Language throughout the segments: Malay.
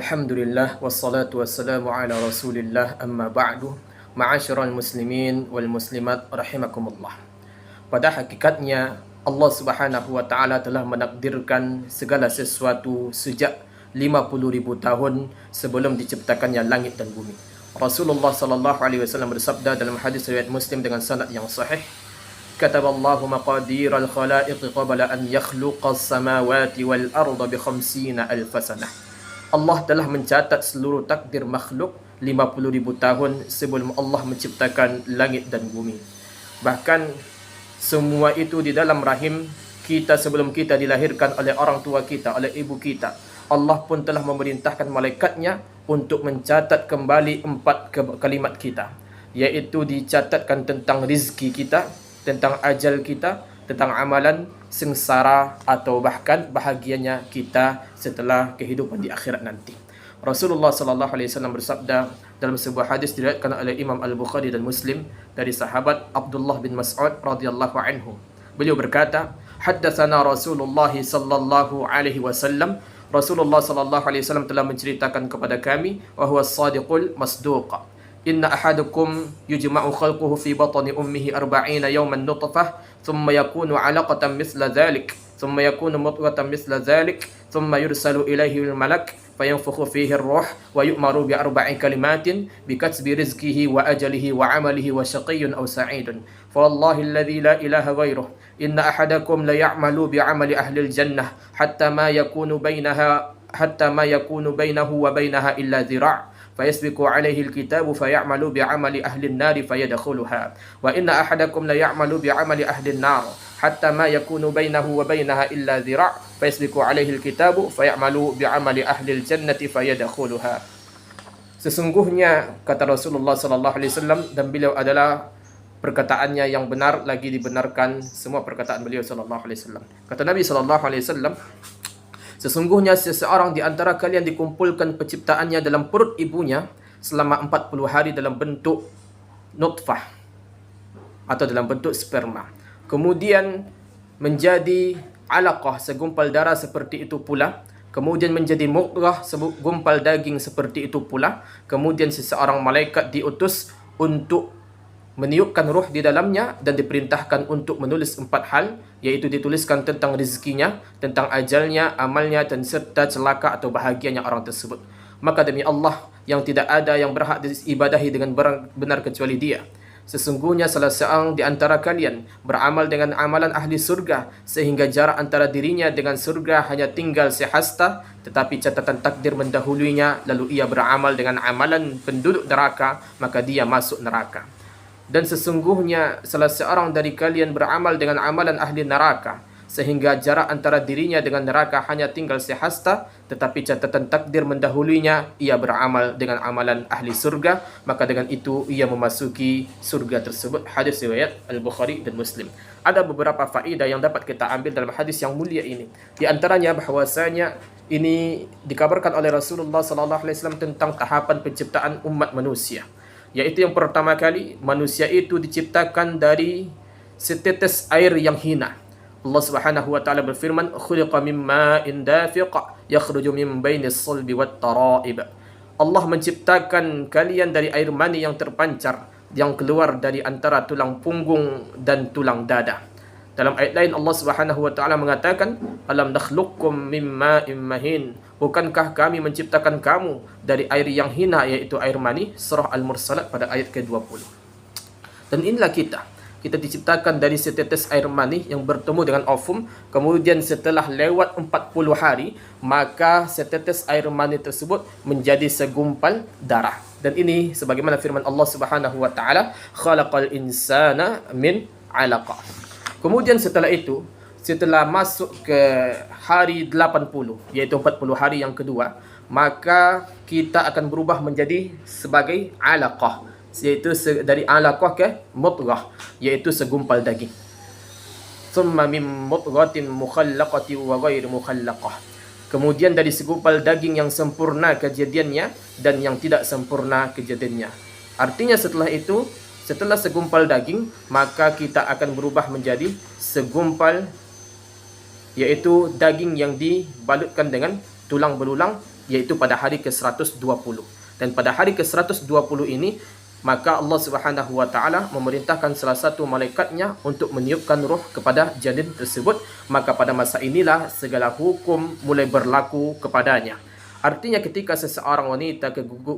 Alhamdulillah wassalatu wassalamu ala Rasulillah amma ba'du. Ma'asyiral muslimin wal muslimat rahimakumullah. Pada hakikatnya Allah Subhanahu wa taala telah menakdirkan segala sesuatu sejak 50,000 tahun sebelum diciptakannya langit dan bumi. Rasulullah sallallahu alaihi wasallam bersabda dalam hadis riwayat Muslim dengan sanad yang sahih, Kataballahu maqadiral khalaiq qabla an yakhluqas samawati wal arda bi 50 alf sanah. Allah telah mencatat seluruh takdir makhluk 50,000 tahun sebelum Allah menciptakan langit dan bumi. Bahkan semua itu di dalam rahim kita sebelum kita dilahirkan oleh orang tua kita, oleh ibu kita. Allah pun telah memerintahkan malaikatnya untuk mencatat kembali 4 kalimat kita, yaitu dicatatkan tentang rizki kita, tentang ajal kita, tentang amalan, sengsara atau bahkan bahagianya kita setelah kehidupan di akhirat nanti. Rasulullah sallallahu alaihi wasallam bersabda dalam sebuah hadis diriwayatkan oleh Imam Al-Bukhari dan Muslim dari sahabat Abdullah bin Mas'ud radhiyallahu anhu. Beliau berkata, "Haddatsana Rasulullah sallallahu alaihi wasallam." Rasulullah sallallahu alaihi wasallam telah menceritakan kepada kami, wa huwa as-sadiqul masduq. Inna ahadukum yujma'u khalquhu fi batni ummihi 40 yawman nutfah thumma yakunu 'alaqatan mithla dhalik thumma yakunu mudghatan mithla dhalik thumma yursalu ilayhi al-malak fayanfukhu fihi ar-ruh wa yu'maru bi 4 kalimatin bi kasbi rizqihi wa ajalihi wa 'amalihi wa shaqiyyun aw sa'idun fa wallahi alladhi la ilaha ghayruh inna ahadakum la ya'malu bi 'amali ahli al-jannah hatta ma yakunu bainahu wa bainaha illa dhira' فيسبق عليه الكتاب فيعمل بعمل أهل النار فيدخلها وإن أحدكم ليعمل بعمل أهل النار حتى ما يكون بينه وبينها إلا ذراع فيسبق عليه الكتاب فيعمل بعمل أهل الجنة فيدخلها. Sesungguhnya kata Rasulullah sallallahu alaihi wasallam, dan beliau adalah perkataannya yang benar lagi dibenarkan semua perkataan beliau sallallahu alaihi wasallam. Kata Nabi sallallahu alaihi wasallam, sesungguhnya seseorang di antara kalian dikumpulkan penciptaannya dalam perut ibunya selama 40 hari dalam bentuk nutfah atau dalam bentuk sperma. Kemudian menjadi alaqah, segumpal darah seperti itu pula. Kemudian menjadi mudghah, segumpal daging seperti itu pula. Kemudian seseorang malaikat diutus untuk meniupkan ruh di dalamnya dan diperintahkan untuk menulis 4 hal, yaitu dituliskan tentang rezekinya, tentang ajalnya, amalnya, dan serta celaka atau bahagianya orang tersebut. Maka demi Allah yang tidak ada yang berhak diibadahi dengan benar kecuali Dia, sesungguhnya salah seorang di antara kalian beramal dengan amalan ahli surga sehingga jarak antara dirinya dengan surga hanya tinggal sehasta, tetapi catatan takdir mendahulunya, lalu ia beramal dengan amalan penduduk neraka, maka dia masuk neraka. Dan sesungguhnya salah seorang dari kalian beramal dengan amalan ahli neraka sehingga jarak antara dirinya dengan neraka hanya tinggal sehasta, tetapi catatan takdir mendahulunya, ia beramal dengan amalan ahli surga, maka dengan itu ia memasuki surga tersebut. Hadis riwayat Al-Bukhari dan Muslim. Ada beberapa faedah yang dapat kita ambil dalam hadis yang mulia ini. Di antaranya bahwasanya ini dikabarkan oleh Rasulullah sallallahu alaihi wasallam tentang tahapan penciptaan umat manusia. Yaitu yang pertama kali, manusia itu diciptakan dari setetes air yang hina. Allah Subhanahu wa taala berfirman, "Khuliqa min ma'in dafiq yakhruju min bainis sulbi wat tara'ib." Allah menciptakan kalian dari air mani yang terpancar yang keluar dari antara tulang punggung dan tulang dada. Dalam ayat lain Allah Subhanahu wa taala mengatakan, "Alam nakhluqukum min ma'in mahin." Bukankah kami menciptakan kamu dari air yang hina, yaitu air mani? Surah Al-Mursalat pada ayat ke-20. Dan inilah kita diciptakan dari setetes air mani yang bertemu dengan ovum. Kemudian setelah lewat 40 hari, maka setetes air mani tersebut menjadi segumpal darah. Dan ini sebagaimana firman Allah Subhanahu wa taala, "Khalaqal insana min 'alaqah." Kemudian setelah itu, setelah masuk ke hari 80, yaitu 40 hari yang kedua, maka kita akan berubah menjadi sebagai alaqah, yaitu dari alaqah ke mudghah, yaitu segumpal daging. Thumma min mudghatin mukhallaqati wa ghairi mukhallaqah. Kemudian dari segumpal daging yang sempurna kejadiannya dan yang tidak sempurna kejadiannya. Artinya setelah itu, setelah segumpal daging, maka kita akan berubah menjadi segumpal, yaitu daging yang dibalutkan dengan tulang belulang yaitu pada hari ke-120. Dan pada hari ke-120 ini, maka Allah Subhanahu wa taala memerintahkan salah satu malaikatnya untuk meniupkan roh kepada janin tersebut. Maka pada masa inilah segala hukum mulai berlaku kepadanya. Artinya ketika seseorang wanita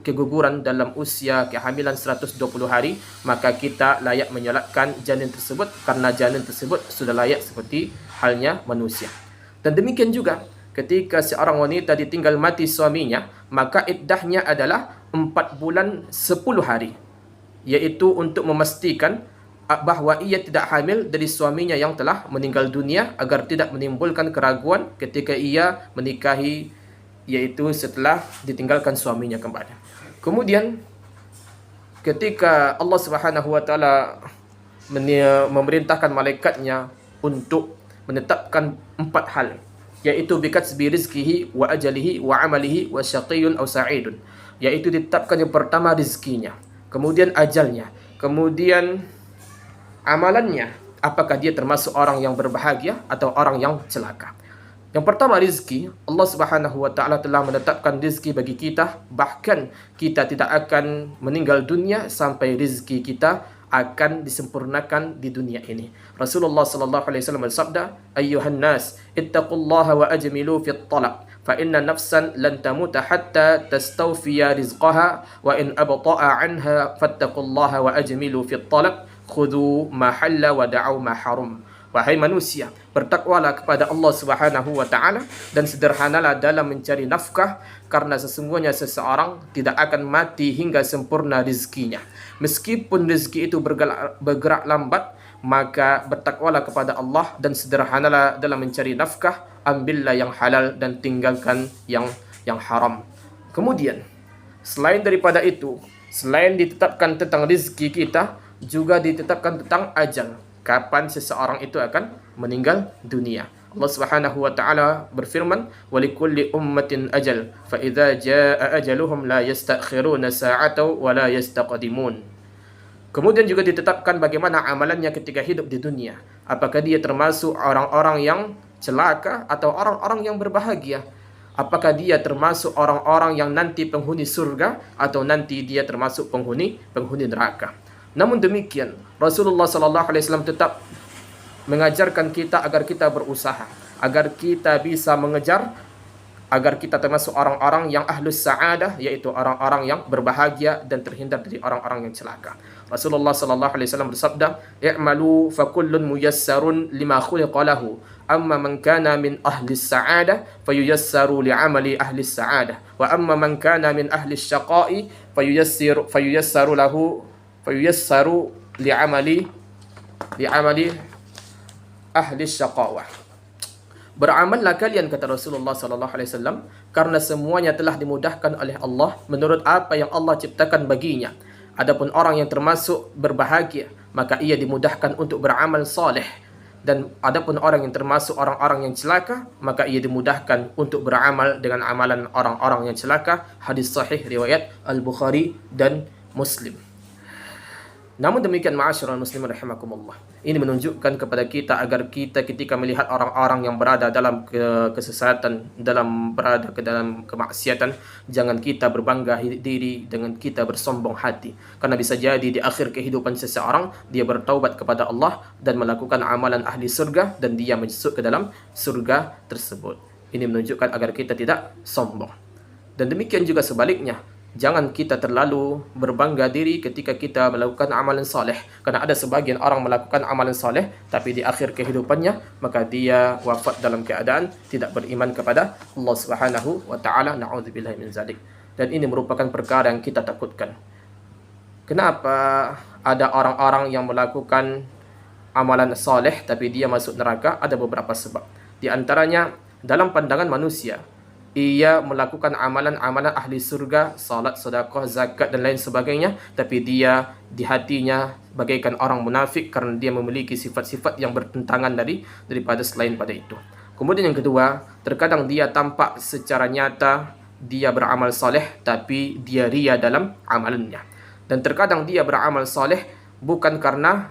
keguguran dalam usia kehamilan 120 hari, maka kita layak menyolatkan janin tersebut karena janin tersebut sudah layak seperti halnya manusia. Dan demikian juga ketika seorang wanita ditinggal mati suaminya, maka iddahnya adalah 4 bulan 10 hari, yaitu untuk memastikan bahawa ia tidak hamil dari suaminya yang telah meninggal dunia, agar tidak menimbulkan keraguan ketika ia menikahi, yaitu setelah ditinggalkan suaminya kembali. Kemudian ketika Allah Subhanahu wa taala memerintahkan malaikatnya untuk menetapkan 4 hal, yaitu bikatsbi rizqihi wa ajalihi wa amalihi wa syaqiyyun aw sa'idun, yaitu ditetapkan yang pertama rizkinya, kemudian ajalnya, kemudian amalannya, apakah dia termasuk orang yang berbahagia atau orang yang celaka. Yang pertama rizki, Allah Subhanahu wa taala telah menetapkan rizki bagi kita, bahkan kita tidak akan meninggal dunia sampai rizki kita akan disempurnakan di dunia ini. Rasulullah sallallahu alaihi wasallam bersabda, "Ayyuhan nas, ittaqullaha wa ajmilu fit talab, fa inna nafsan lan tamuta hatta tastawfiya rizqaha, wa in abta'a anha fattaqullaha wa ajmilu fit talab, khudhu ma halla wa da'u ma haram." Wahai manusia, bertakwalah kepada Allah Subhanahu wa taala dan sederhanalah dalam mencari nafkah, karena sesungguhnya seseorang tidak akan mati hingga sempurna rezekinya. Meskipun rezeki itu bergerak lambat, maka bertakwalah kepada Allah dan sederhanalah dalam mencari nafkah, ambillah yang halal dan tinggalkan yang haram. Kemudian, selain daripada itu, selain ditetapkan tentang rezeki kita, juga ditetapkan tentang ajal, kapan seseorang itu akan meninggal dunia. Allah Subhanahu wa taala berfirman, "Walikulli ummatin ajal, fa idza jaa ajaluhum la yastakhiruna sa'atan wa la yastaqdimun." Kemudian juga ditetapkan bagaimana amalannya ketika hidup di dunia. Apakah dia termasuk orang-orang yang celaka atau orang-orang yang berbahagia? Apakah dia termasuk orang-orang yang nanti penghuni surga atau nanti dia termasuk penghuni neraka? Namun demikian, Rasulullah sallallahu alaihi wasallam tetap mengajarkan kita agar kita berusaha, agar kita bisa mengejar, agar kita termasuk orang-orang yang ahlus sa'adah, yaitu orang-orang yang berbahagia dan terhindar dari orang-orang yang celaka. Rasulullah sallallahu alaihi wasallam bersabda, "I'malu fa kullun muyassarun lima khuliqa lahu. Amma man kana min ahli sa'adah fayuyassaru li'amali ahli sa'adah, wa amma man kana min ahli syaqa'i fayuyassaru li'amali ahli syaqawah." Beramallah kalian, kata Rasulullah sallallahu alaihi wasallam, karena semuanya telah dimudahkan oleh Allah menurut apa yang Allah ciptakan baginya. Adapun orang yang termasuk berbahagia, maka ia dimudahkan untuk beramal soleh. Dan adapun orang yang termasuk orang-orang yang celaka, maka ia dimudahkan untuk beramal dengan amalan orang-orang yang celaka. Hadis sahih riwayat Al-Bukhari dan Muslim. Namun demikian, ma'asyiral muslimin rahimakumullah, ini menunjukkan kepada kita agar kita ketika melihat orang-orang yang berada dalam kesesatan, berada ke dalam kemaksiatan, jangan kita berbangga diri dengan kita bersombong hati. Karena bisa jadi di akhir kehidupan seseorang, dia bertaubat kepada Allah dan melakukan amalan ahli surga, dan dia masuk ke dalam surga tersebut. Ini menunjukkan agar kita tidak sombong. Dan demikian juga sebaliknya, jangan kita terlalu berbangga diri ketika kita melakukan amalan soleh. Karena ada sebagian orang melakukan amalan soleh, tapi di akhir kehidupannya, maka dia wafat dalam keadaan tidak beriman kepada Allah Subhanahu wa ta'ala. Na'udzubillahi min zalik. Dan ini merupakan perkara yang kita takutkan. Kenapa ada orang-orang yang melakukan amalan soleh, tapi dia masuk neraka? Ada beberapa sebab. Di antaranya, dalam pandangan manusia, ia melakukan amalan-amalan ahli surga, salat, sedekah, zakat dan lain sebagainya, tapi dia di hatinya bagaikan orang munafik karena dia memiliki sifat-sifat yang bertentangan daripada selain pada itu. Kemudian yang kedua, terkadang dia tampak secara nyata dia beramal soleh, tapi dia ria dalam amalannya. Dan terkadang dia beramal soleh bukan karena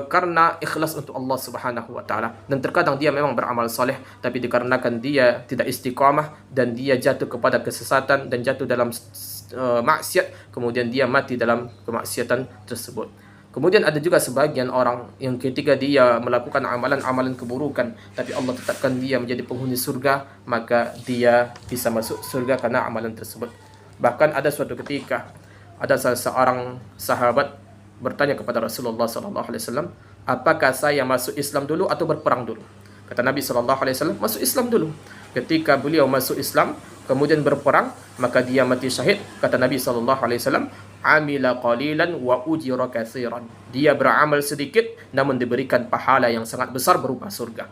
karena ikhlas untuk Allah Subhanahu wa taala. Dan terkadang dia memang beramal soleh, tapi dikarenakan dia tidak istiqamah dan dia jatuh kepada kesesatan dan jatuh dalam maksiat, kemudian dia mati dalam kemaksiatan tersebut. Kemudian ada juga sebagian orang yang ketika dia melakukan amalan-amalan keburukan, tapi Allah tetapkan dia menjadi penghuni surga, maka dia bisa masuk surga karena amalan tersebut. Bahkan ada suatu ketika ada salah seorang sahabat bertanya kepada Rasulullah SAW, apakah saya masuk Islam dulu atau berperang dulu? Kata Nabi SAW, masuk Islam dulu. Ketika beliau masuk Islam, kemudian berperang, maka dia mati syahid. Kata Nabi SAW, amila qalilan wa ujira katsiran. Dia beramal sedikit, namun diberikan pahala yang sangat besar berupa surga.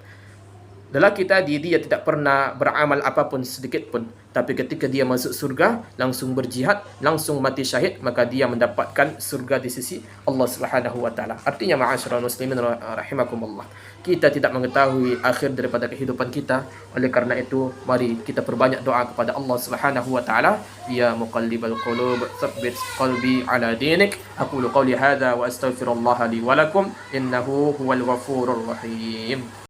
Lelaki tadi dia tidak pernah beramal apapun sedikit pun, tapi ketika dia masuk surga, langsung berjihad, langsung mati syahid, maka dia mendapatkan surga di sisi Allah Subhanahu wa taala. Artinya ma'asyiral muslimin rahimakumullah, kita tidak mengetahui akhir daripada kehidupan kita. Oleh karena itu, mari kita perbanyak doa kepada Allah Subhanahu wa taala. Ya muqallibal qulub, tsabbit qalbi ala dinik. Aqulu qawli hadza wa astaghfirullaha li wa lakum innahu huwal ghafurur rahim.